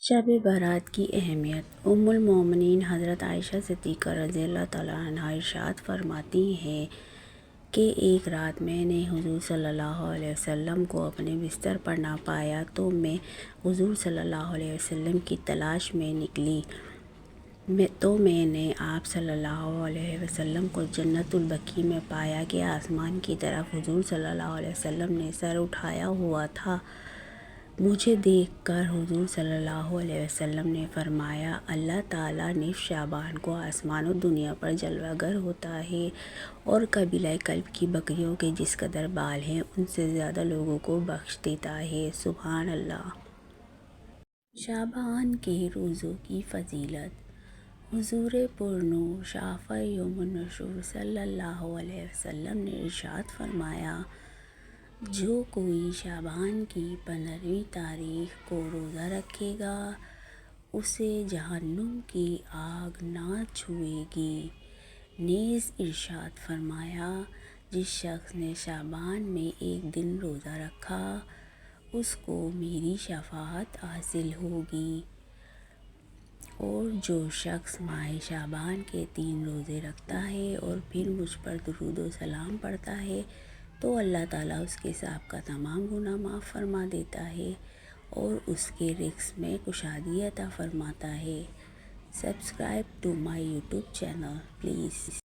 شب برات کی اہمیت۔ ام المومنین حضرت عائشہ صدیقہ رضی اللہ تعالیٰ عنہا ارشاد فرماتی ہیں کہ ایک رات میں نے حضور صلی اللہ علیہ وسلم کو اپنے بستر پر نہ پایا تو میں حضور صلی اللہ علیہ وسلم کی تلاش میں نکلی تو میں نے آپ صلی اللہ علیہ وسلم کو جنت البقیع میں پایا کہ آسمان کی طرف حضور صلی اللہ علیہ وسلم نے سر اٹھایا ہوا تھا۔ مجھے دیکھ کر حضور صلی اللہ علیہ وسلم نے فرمایا، اللہ تعالیٰ نصف شعبان کو آسمان و دنیا پر جلوہ گر ہوتا ہے اور قبیلہ کلب کی بکریوں کے جس قدر بال ہیں ان سے زیادہ لوگوں کو بخش دیتا ہے۔ سبحان اللہ۔ شعبان کے روزوں کی فضیلت۔ حضور پرنور شافع یوم النشور صلی اللہ علیہ وسلم نے ارشاد فرمایا، جو کوئی شعبان کی 15ویں تاریخ کو روزہ رکھے گا اسے جہنم کی آگ نہ چھوئے گی۔ نیز ارشاد فرمایا، جس شخص نے شعبان میں ایک دن روزہ رکھا اس کو میری شفاعت حاصل ہوگی، اور جو شخص ماہ شعبان کے 3 روزے رکھتا ہے اور پھر مجھ پر درود و سلام پڑھتا ہے تو اللہ تعالیٰ اس کے سابقہ تمام گناہ معاف فرما دیتا ہے اور اس کے رزق میں کشادگی عطا فرماتا ہے۔ Subscribe to my YouTube channel please.